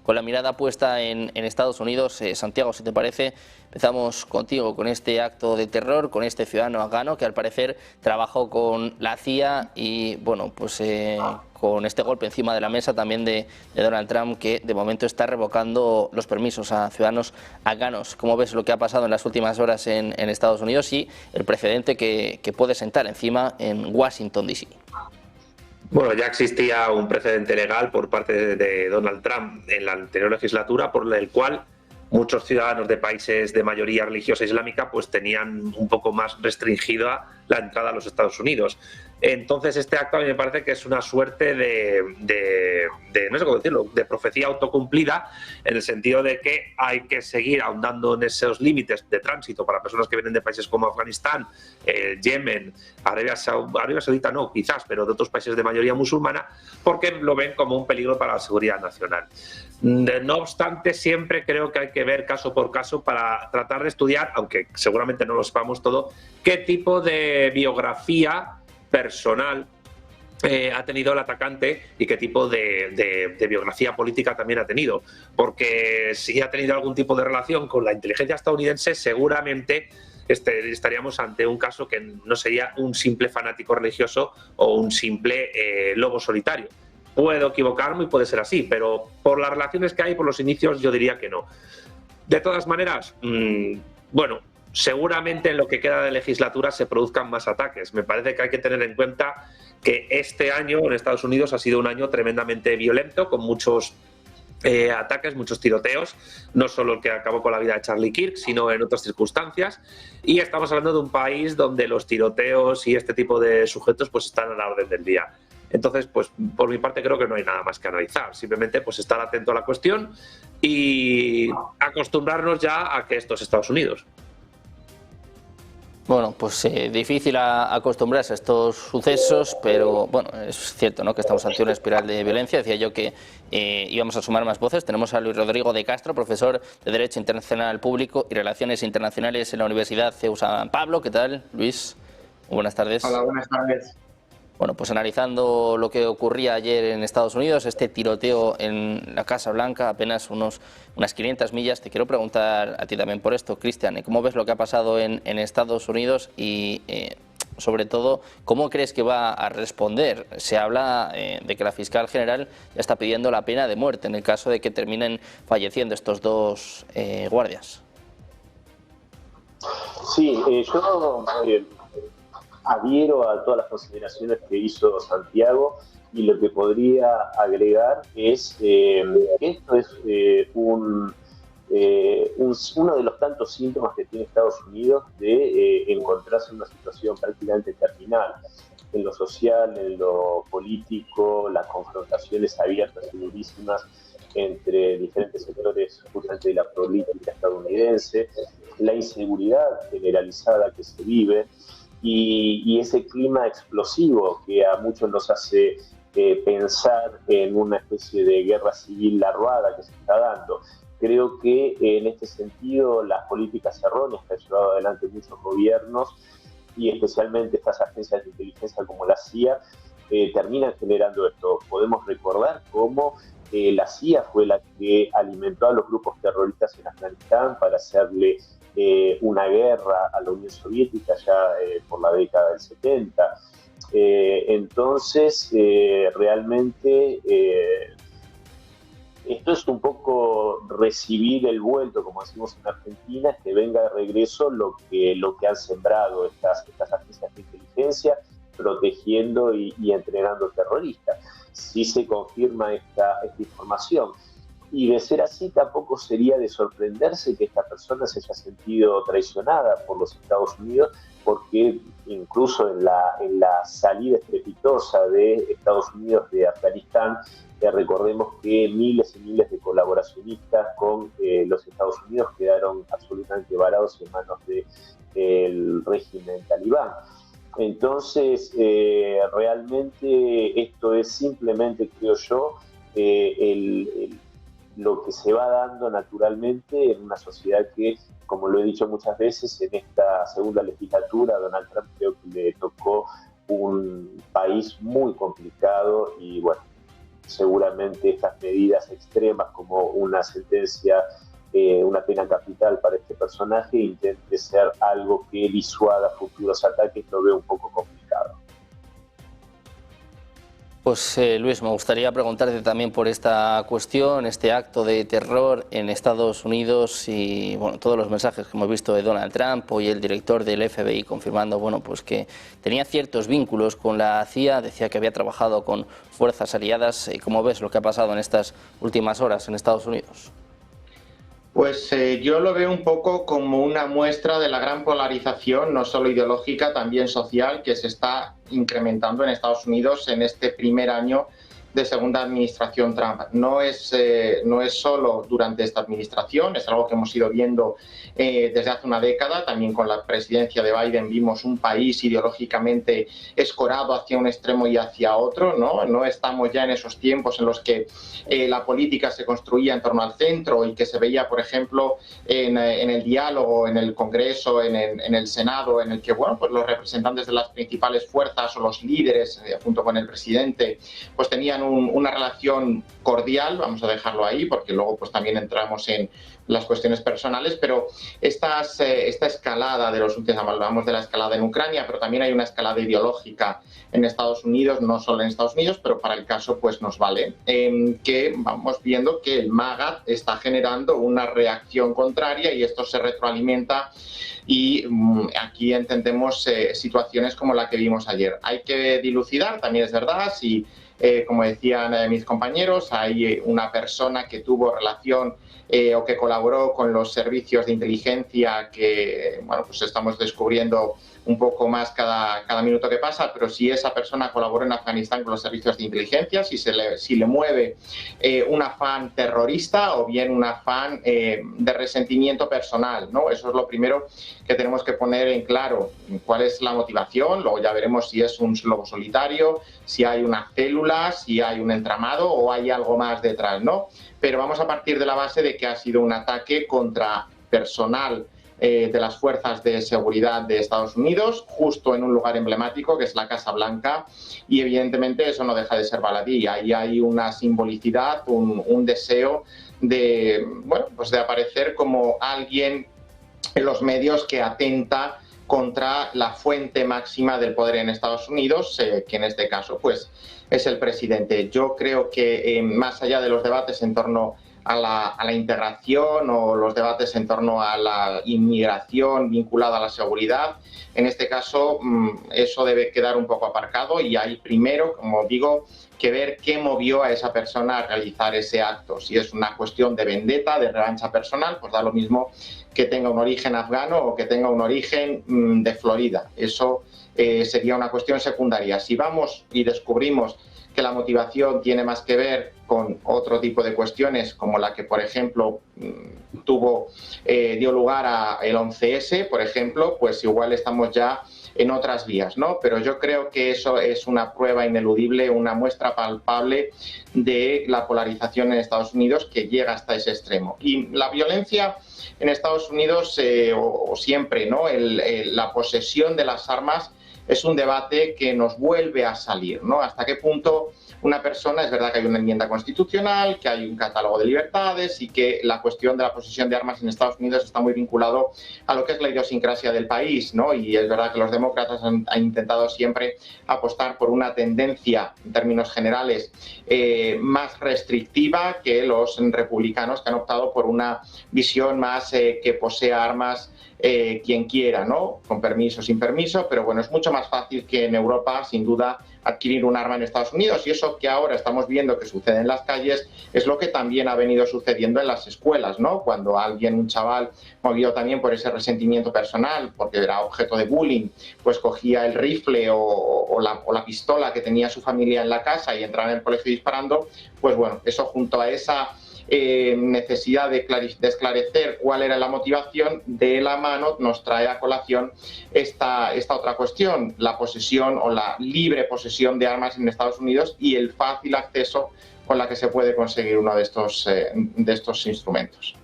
con la mirada puesta en Estados Unidos. Santiago, si te parece, empezamos contigo con este acto de terror, con este ciudadano afgano que al parecer trabajó con la CIA y, bueno, pues con este golpe encima de la mesa también de Donald Trump, que de momento está revocando los permisos a ciudadanos afganos. ¿Cómo ves lo que ha pasado en las últimas horas en Estados Unidos y el precedente que puede sentar encima en Washington, D.C.? Bueno, ya existía un precedente legal por parte de Donald Trump en la anterior legislatura, por el cual muchos ciudadanos de países de mayoría religiosa islámica pues tenían un poco más restringida la entrada a los Estados Unidos. Entonces este acto a mí me parece que es una suerte no sé cómo decirlo, de profecía autocumplida, en el sentido de que hay que seguir ahondando en esos límites de tránsito para personas que vienen de países como Afganistán, Yemen, Arabia Saudita no, quizás, pero de otros países de mayoría musulmana, porque lo ven como un peligro para la seguridad nacional. No obstante, siempre creo que hay que ver caso por caso para tratar de estudiar, aunque seguramente no lo sepamos todo, qué tipo de biografía personal ha tenido el atacante y qué tipo de biografía política también ha tenido. Porque si ha tenido algún tipo de relación con la inteligencia estadounidense, seguramente estaríamos ante un caso que no sería un simple fanático religioso o un simple lobo solitario. Puedo equivocarme y puede ser así, pero por las relaciones que hay, por los inicios, yo diría que no. De todas maneras, bueno, seguramente en lo que queda de legislatura se produzcan más ataques. Me parece que hay que tener en cuenta que este año en Estados Unidos ha sido un año tremendamente violento, con muchos ataques, muchos tiroteos, no solo el que acabó con la vida de Charlie Kirk, sino en otras circunstancias. Y estamos hablando de un país donde los tiroteos y este tipo de sujetos pues están a la orden del día. Entonces, pues por mi parte creo que no hay nada más que analizar. Simplemente pues estar atento a la cuestión y acostumbrarnos ya a que esto es Estados Unidos. Bueno, pues difícil acostumbrarse a estos sucesos, pero bueno, es cierto, ¿no?, que estamos ante una espiral de violencia. Decía yo que íbamos a sumar más voces. Tenemos a Luis Rodrigo de Castro, profesor de Derecho Internacional Público y Relaciones Internacionales en la Universidad CEU San Pablo. ¿Qué tal, Luis? Buenas tardes. Hola, buenas tardes. Bueno, pues analizando lo que ocurría ayer en Estados Unidos, este tiroteo en la Casa Blanca, apenas unas 500 millas, te quiero preguntar a ti también por esto, Cristian, ¿cómo ves lo que ha pasado en Estados Unidos y, sobre todo, cómo crees que va a responder? Se habla de que la fiscal general ya está pidiendo la pena de muerte en el caso de que terminen falleciendo estos dos guardias. Sí, yo adhiero a todas las consideraciones que hizo Santiago y lo que podría agregar es que esto es uno de los tantos síntomas que tiene Estados Unidos de encontrarse en una situación prácticamente terminal en lo social, en lo político, las confrontaciones abiertas y durísimas entre diferentes sectores justamente de la política estadounidense, la inseguridad generalizada que se vive, y ese clima explosivo que a muchos nos hace pensar en una especie de guerra civil larvada que se está dando. Creo que en este sentido las políticas erróneas que han llevado adelante muchos gobiernos y especialmente estas agencias de inteligencia como la CIA terminan generando esto. Podemos recordar cómo la CIA fue la que alimentó a los grupos terroristas en Afganistán para hacerle una guerra a la Unión Soviética ya por la década del 70. Entonces, realmente esto es un poco recibir el vuelto, como decimos en Argentina, que venga de regreso lo que han sembrado estas agencias de inteligencia, protegiendo y entrenando terroristas. Si se confirma esta información. Y de ser así, tampoco sería de sorprenderse que esta persona se haya sentido traicionada por los Estados Unidos, porque incluso en la salida estrepitosa de Estados Unidos de Afganistán, recordemos que miles y miles de colaboracionistas con los Estados Unidos quedaron absolutamente varados en manos del régimen talibán. Entonces, realmente esto es simplemente, creo yo, lo que se va dando naturalmente en una sociedad que, como lo he dicho muchas veces, en esta segunda legislatura Donald Trump creo que le tocó un país muy complicado y bueno, seguramente estas medidas extremas como una sentencia, una pena capital para este personaje, intente ser algo que disuada futuros ataques, lo veo un poco complicado. Pues Luis, me gustaría preguntarte también por esta cuestión, este acto de terror en Estados Unidos y bueno, todos los mensajes que hemos visto de Donald Trump. Hoy el director del FBI confirmando pues que tenía ciertos vínculos con la CIA, decía que había trabajado con fuerzas aliadas. ¿Cómo ves lo que ha pasado en estas últimas horas en Estados Unidos? Pues yo lo veo un poco como una muestra de la gran polarización, no solo ideológica, también social, que se está incrementando en Estados Unidos en este primer año de segunda administración Trump. No es solo durante esta administración, es algo que hemos ido viendo desde hace una década. También con la presidencia de Biden vimos un país ideológicamente escorado hacia un extremo y hacia otro, ¿no? No estamos ya en esos tiempos en los que la política se construía en torno al centro y que se veía, por ejemplo, en el diálogo, en el Congreso, en el Senado, en el que bueno, pues los representantes de las principales fuerzas o los líderes, junto con el presidente, pues tenían una relación cordial, vamos a dejarlo ahí, porque luego pues también entramos en las cuestiones personales, pero esta escalada de los últimos, hablamos de la escalada en Ucrania, pero también hay una escalada ideológica en Estados Unidos, no solo en Estados Unidos, pero para el caso pues nos vale, que vamos viendo que el MAGA está generando una reacción contraria y esto se retroalimenta y aquí entendemos situaciones como la que vimos ayer. Hay que dilucidar, también es verdad, si como decían mis compañeros, hay una persona que tuvo relación o que colaboró con los servicios de inteligencia que, bueno, pues estamos descubriendo un poco más cada minuto que pasa, pero si esa persona colaboró en Afganistán con los servicios de inteligencia, si le mueve un afán terrorista o bien un afán de resentimiento personal, ¿no? Eso es lo primero que tenemos que poner en claro, cuál es la motivación, luego ya veremos si es un lobo solitario, si hay una célula, si hay un entramado o hay algo más detrás, ¿no? Pero vamos a partir de la base de que ha sido un ataque contra personal de las fuerzas de seguridad de Estados Unidos, justo en un lugar emblemático que es la Casa Blanca, y evidentemente eso no deja de ser baladí. Ahí hay una simbolicidad, un deseo de, bueno, pues de aparecer como alguien en los medios que atenta contra la fuente máxima del poder en Estados Unidos, que en este caso pues es el presidente. Yo creo que más allá de los debates en torno a la integración o los debates en torno a la inmigración vinculada a la seguridad, en este caso eso debe quedar un poco aparcado y hay primero, como digo, que ver qué movió a esa persona a realizar ese acto. Si es una cuestión de vendetta, de revancha personal, pues da lo mismo que tenga un origen afgano o que tenga un origen de Florida. Eso sería una cuestión secundaria. Si vamos y descubrimos que la motivación tiene más que ver con otro tipo de cuestiones, como la que, por ejemplo, dio lugar a el 11S, por ejemplo, pues igual estamos ya en otras vías, ¿no? Pero yo creo que eso es una prueba ineludible, una muestra palpable de la polarización en Estados Unidos que llega hasta ese extremo. Y la violencia en Estados Unidos, o siempre, ¿no? La posesión de las armas es un debate que nos vuelve a salir, ¿no? Hasta qué punto una persona, es verdad que hay una enmienda constitucional, que hay un catálogo de libertades y que la cuestión de la posesión de armas en Estados Unidos está muy vinculado a lo que es la idiosincrasia del país, ¿no? Y es verdad que los demócratas han intentado siempre apostar por una tendencia, en términos generales, más restrictiva que los republicanos, que han optado por una visión más que posea armas quien quiera, ¿no? Con permiso, sin permiso, pero bueno, es mucho más fácil que en Europa, sin duda, adquirir un arma en Estados Unidos, y eso que ahora estamos viendo que sucede en las calles es lo que también ha venido sucediendo en las escuelas, ¿no? Cuando un chaval movido también por ese resentimiento personal, porque era objeto de bullying, pues cogía el rifle o la pistola que tenía su familia en la casa y entraba en el colegio disparando, pues bueno, eso junto a esa necesidad de esclarecer cuál era la motivación, de la mano nos trae a colación esta otra cuestión, la posesión o la libre posesión de armas en Estados Unidos y el fácil acceso con la que se puede conseguir uno de estos instrumentos.